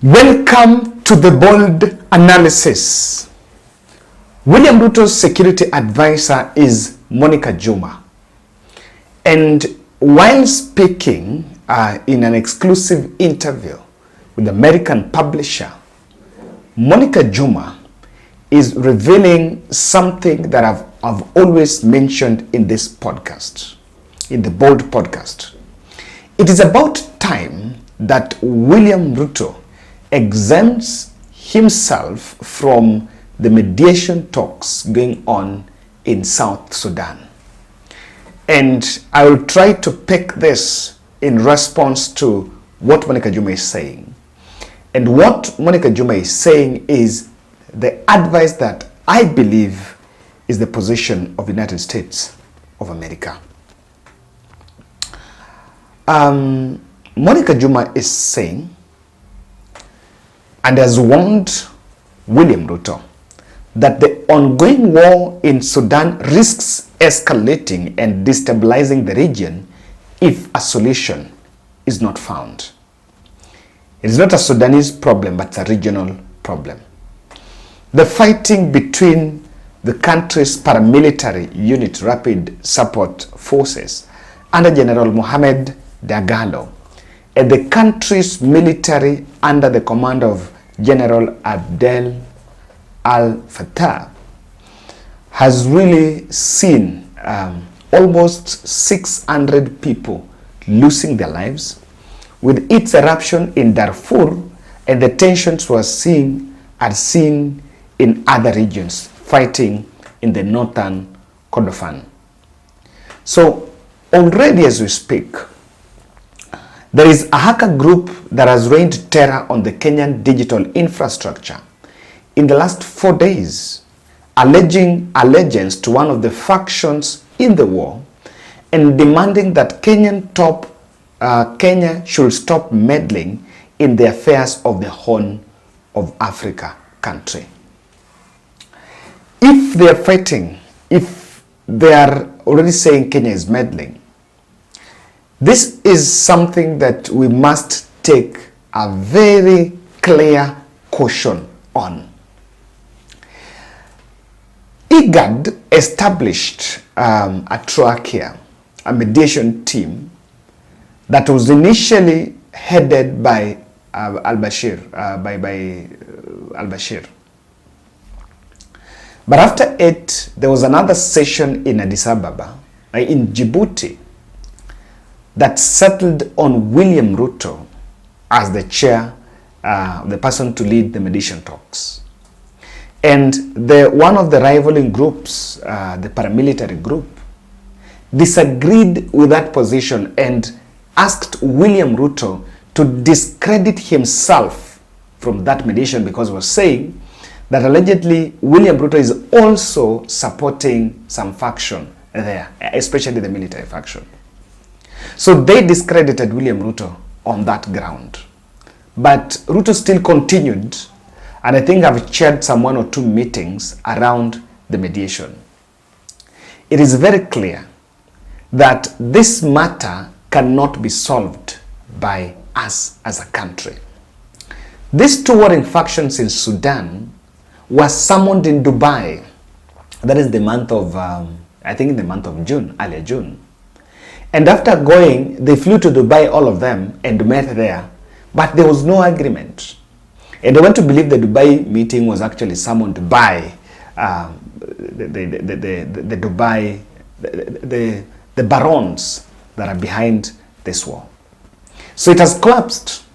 Welcome to the bold analysis. William Ruto's security advisor is Monica Juma. And while speaking in an exclusive interview with the American publisher, Monica Juma is revealing something that I've always mentioned in this podcast, in the Bold podcast. It is about time that William Ruto exempts himself from the mediation talks going on in South Sudan. And I will try to pick this in response to what Monica Juma is saying. And what Monica Juma is saying is the advice that I believe is the position of the United States of America. Monica Juma is saying, and has warned William Ruto, that the ongoing war in Sudan risks escalating and destabilizing the region if a solution is not found. It is not a Sudanese problem, but it's a regional problem. The fighting between the country's paramilitary unit, Rapid Support Forces, under General Mohamed Dagalo, and the country's military under the command of General Abdel al-Fattah has really seen almost 600 people losing their lives, with its eruption in Darfur, and the tensions are seen in other regions, fighting in the northern Kordofan. So already as we speak, there is a hacker group that has rained terror on the Kenyan digital infrastructure in the last 4 days, alleging allegiance to one of the factions in the war and demanding that Kenya should stop meddling in the affairs of the Horn of Africa country. If they are fighting, if they are already saying Kenya is meddling, this is something that we must take a very clear caution on. IGAD established a track here, a mediation team that was initially headed by al-Bashir, al-Bashir. But after it, there was another session in Addis Ababa, in Djibouti, that settled on William Ruto as the chair, the person to lead the mediation talks. And one of the rivaling groups, the paramilitary group, disagreed with that position and asked William Ruto to discredit himself from that mediation, because he was saying that allegedly William Ruto is also supporting some faction there, especially the military faction. So they discredited William Ruto on that ground. But Ruto still continued, and I think I've chaired some 1 or 2 meetings around the mediation. It is very clear that this matter cannot be solved by us as a country. These 2 warring factions in Sudan were summoned in Dubai. That is the month of, I think in the month of June, earlier June. And after going, they flew to Dubai, all of them, and met there. But there was no agreement. And they want to believe the Dubai meeting was actually summoned by the Dubai, the barons that are behind this war. So it has collapsed.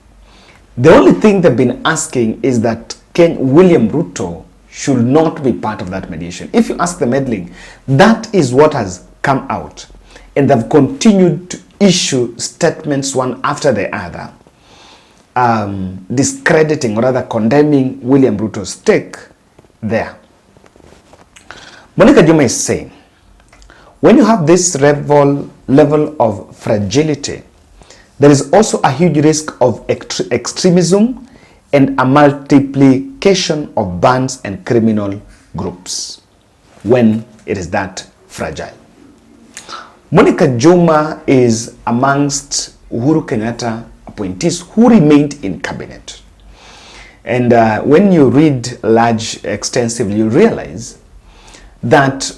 The only thing they've been asking is that William Ruto should not be part of that mediation. If you ask the meddling, that is what has come out. And they've continued to issue statements one after the other, discrediting or rather condemning William Ruto's stake there. Monica Juma is saying, when you have this level of fragility, there is also a huge risk of extremism and a multiplication of bands and criminal groups when it is that fragile. Monica Juma is amongst Uhuru Kenyatta appointees who remained in cabinet. And when you read large extensively, you realize that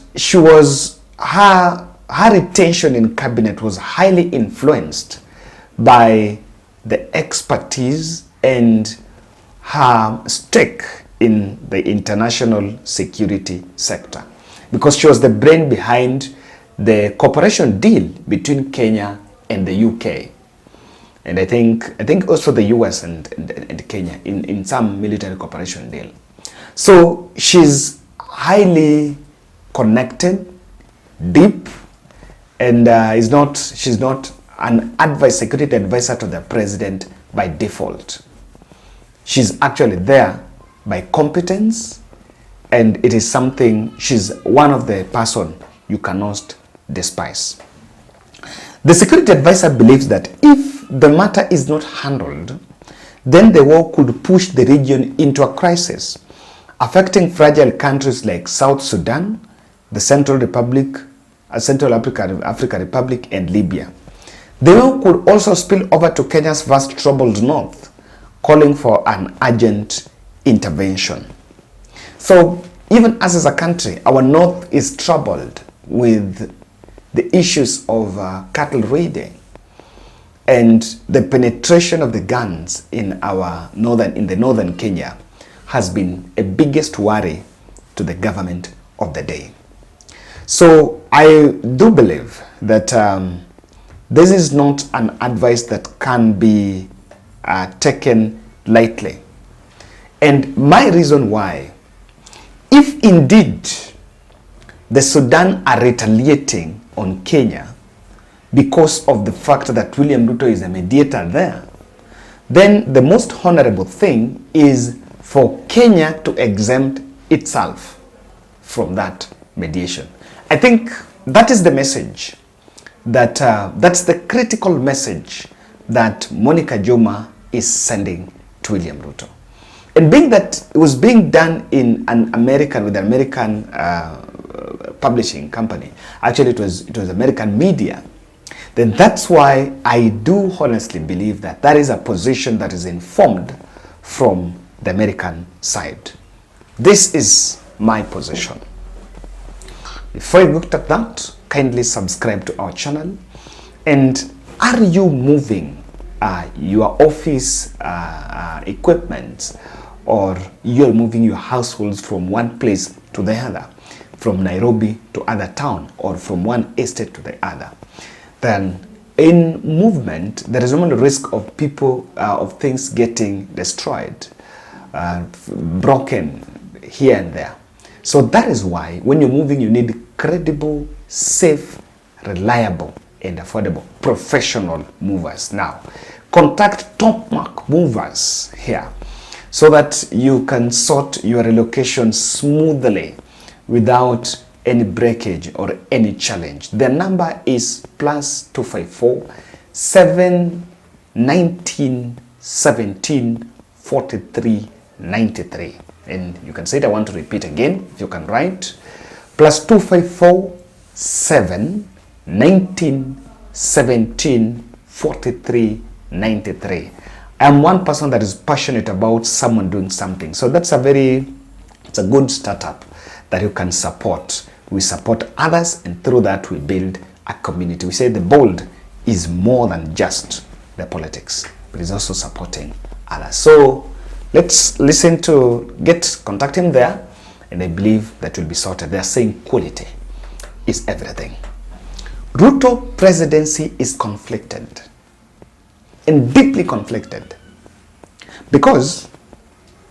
her retention in cabinet was highly influenced by the expertise and her stake in the international security sector, because she was the brain behind the cooperation deal between Kenya and the UK. And I think also the US and Kenya in some military cooperation deal. So she's highly connected, deep, and she's not an security advisor to the president by default. She's actually there by competence, and it is something, she's one of the person you cannot despise. The security advisor believes that if the matter is not handled, then the war could push the region into a crisis, affecting fragile countries like South Sudan, the Central African Republic, and Libya. The war could also spill over to Kenya's vast troubled north, calling for an urgent intervention. So even us as a country, our north is troubled with the issues of cattle raiding and the penetration of the guns in the northern Kenya has been a biggest worry to the government of the day. So I do believe that this is not an advice that can be taken lightly. And my reason why, if indeed the Sudan are retaliating on Kenya because of the fact that William Ruto is a mediator there, then the most honorable thing is for Kenya to exempt itself from that mediation. I think that is the message, that's the critical message that Monica Juma is sending to William Ruto. And being that it was being done in an American publishing company, actually it was American media, then that's why I do honestly believe that that is a position that is informed from the American side. This is my position. Before you look at that, kindly subscribe to our channel. And are you moving your office equipment, or you're moving your households from one place to the other, from Nairobi to other town, or from one estate to the other, then in movement there is only risk of people of things getting destroyed, broken here and there. So that is why when you're moving, you need credible, safe, reliable, and affordable professional movers. Now contact top-mark movers here so that you can sort your relocation smoothly without any breakage or any challenge. The number is +254 719 17 43 93. And you can say it. I want to repeat again, if you can write, +254 719 17 43 93. I am one person that is passionate about someone doing something. So it's a good startup that you can support. We support others, and through that we build a community. We say the bold is more than just the politics, but it's also supporting others. So let's contact him there, and I believe that will be sorted. They're saying quality is everything. Ruto presidency is conflicted, and deeply conflicted, because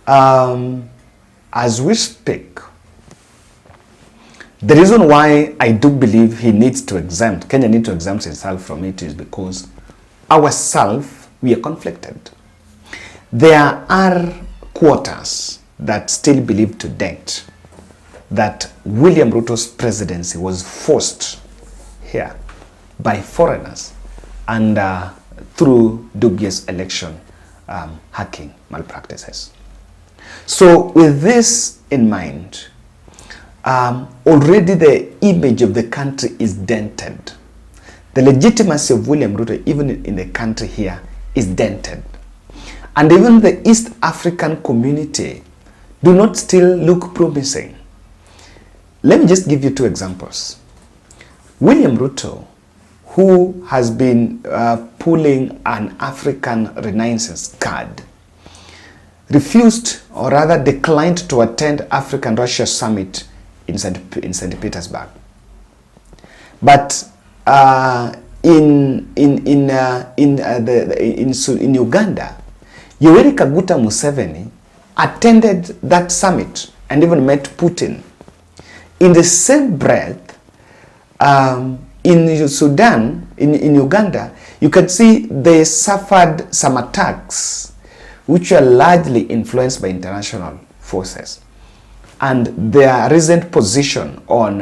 as we speak, the reason why I do believe Kenya needs to exempt itself from it is because ourselves, we are conflicted. There are quarters that still believe to date that William Ruto's presidency was forced here by foreigners and through dubious election hacking malpractices. So with this in mind, already the image of the country is dented. The legitimacy of William Ruto, even in the country here, is dented. and even the East African community do not still look promising. Let me just give you two examples. William Ruto, who has been pulling an African Renaissance card, refused, or rather declined, to attend African-Russia Summit in St. Petersburg. But in Uganda, Yoweri Kaguta Museveni attended that summit and even met Putin. In the same breath, in Sudan, in Uganda, you can see they suffered some attacks which were largely influenced by international forces and their recent position on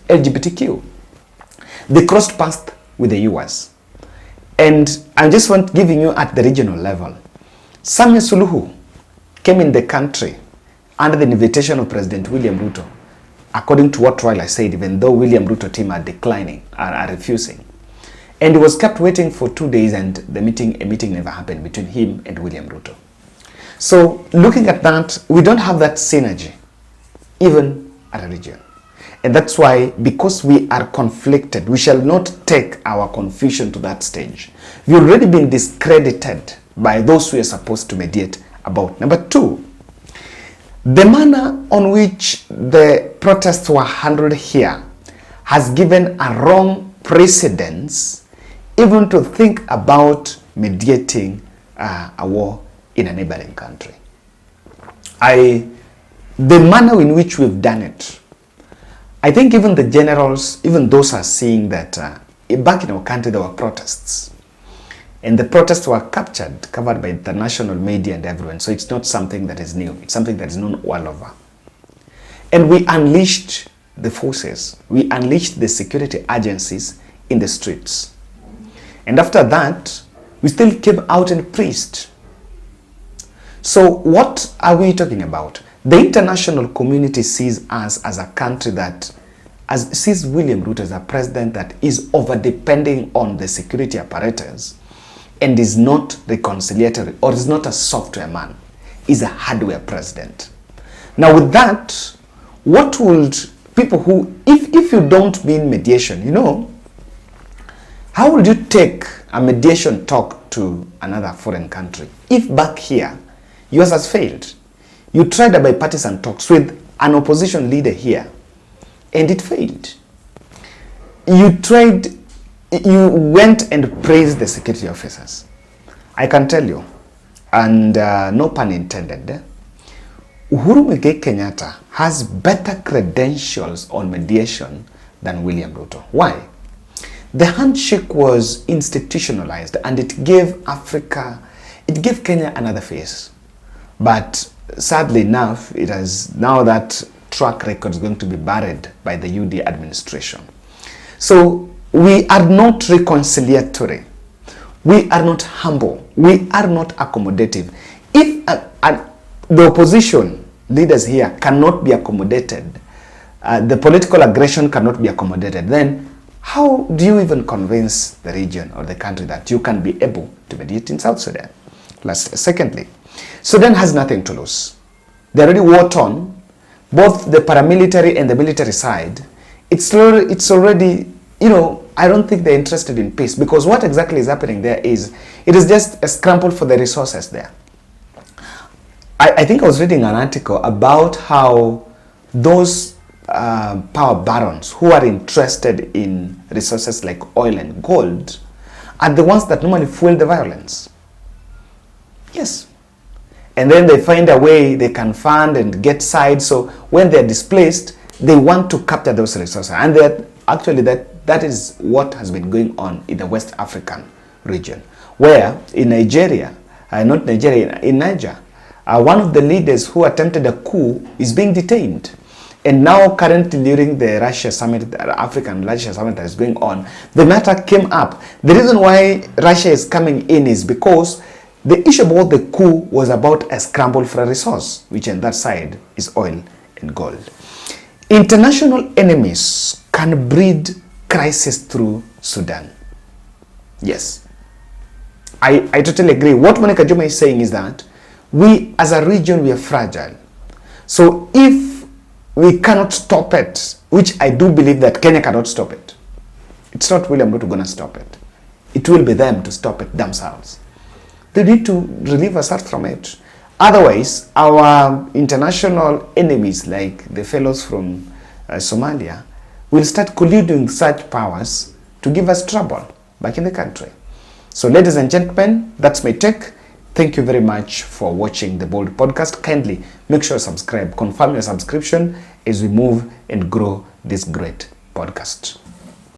LGBTQ. They crossed paths with the US. And I just want giving you at the regional level. Samia Suluhu came in the country under the invitation of President William Ruto, according to what while I said, even though William Ruto team are declining, are refusing. And he was kept waiting for 2 days, and a meeting never happened between him and William Ruto. So looking at that, we don't have that synergy, even at a region. And that's why, because we are conflicted, we shall not take our confusion to that stage. We've already been discredited by those we are supposed to mediate about. Number two, the manner on which the protests were handled here has given a wrong precedence even to think about mediating a war in a neighboring country. The manner in which we've done it, I think even the generals, even those are seeing that back in our country there were protests. And the protests were covered by international media and everyone. So it's not something that is new. It's something that is known all over. And we unleashed the forces. We unleashed the security agencies in the streets. And after that, we still came out and preached. So what are we talking about? The international community sees us as a country that sees William Ruto as a president that is over-depending on the security apparatus and is not reconciliatory, or is not a software man, is a hardware president. Now with that, what would people who, if you don't mean mediation, you know, how would you take a mediation talk to another foreign country if back here yours has failed? You tried a bipartisan talks with an opposition leader here and it failed. You went and praised the security officers. I can tell you, and no pun intended, Uhuru Muigai Kenyatta has better credentials on mediation than William Ruto. Why? The handshake was institutionalized and it gave Kenya another face. But sadly enough, it has now that track record is going to be buried by the UD administration. So we are not reconciliatory. We are not humble. We are not accommodative. If the opposition leaders here cannot be accommodated, the political aggression cannot be accommodated, then how do you even convince the region or the country that you can be able to mediate in South Sudan? Secondly, Sudan has nothing to lose. They're already war-torn, both the paramilitary and the military side. It's already, you know, I don't think they're interested in peace, because what exactly is happening there is, it is just a scramble for the resources there. I think I was reading an article about how those power barons who are interested in resources like oil and gold are the ones that normally fuel the violence. Yes. And then they find a way they can fund and get sides. So when they're displaced, they want to capture those resources. And actually that is what has been going on in the West African region, where in Nigeria, in Niger, one of the leaders who attempted a coup is being detained. And now currently during the Russia summit, the African Russia summit that is going on, the matter came up. The reason why Russia is coming in is because the issue about the coup was about a scramble for a resource, which on that side is oil and gold. International enemies can breed crisis through Sudan. Yes. I totally agree. What Monica Juma is saying is that we as a region, we are fragile. So if we cannot stop it, which I do believe that Kenya cannot stop it, it's not William Ruto going to stop it. It will be them to stop it themselves. They need to relieve us from it. Otherwise, our international enemies, like the fellows from Somalia, will start colluding such powers to give us trouble back in the country. So, ladies and gentlemen, that's my take. Thank you very much for watching the Bold Podcast. Kindly make sure you subscribe. Confirm your subscription as we move and grow this great podcast.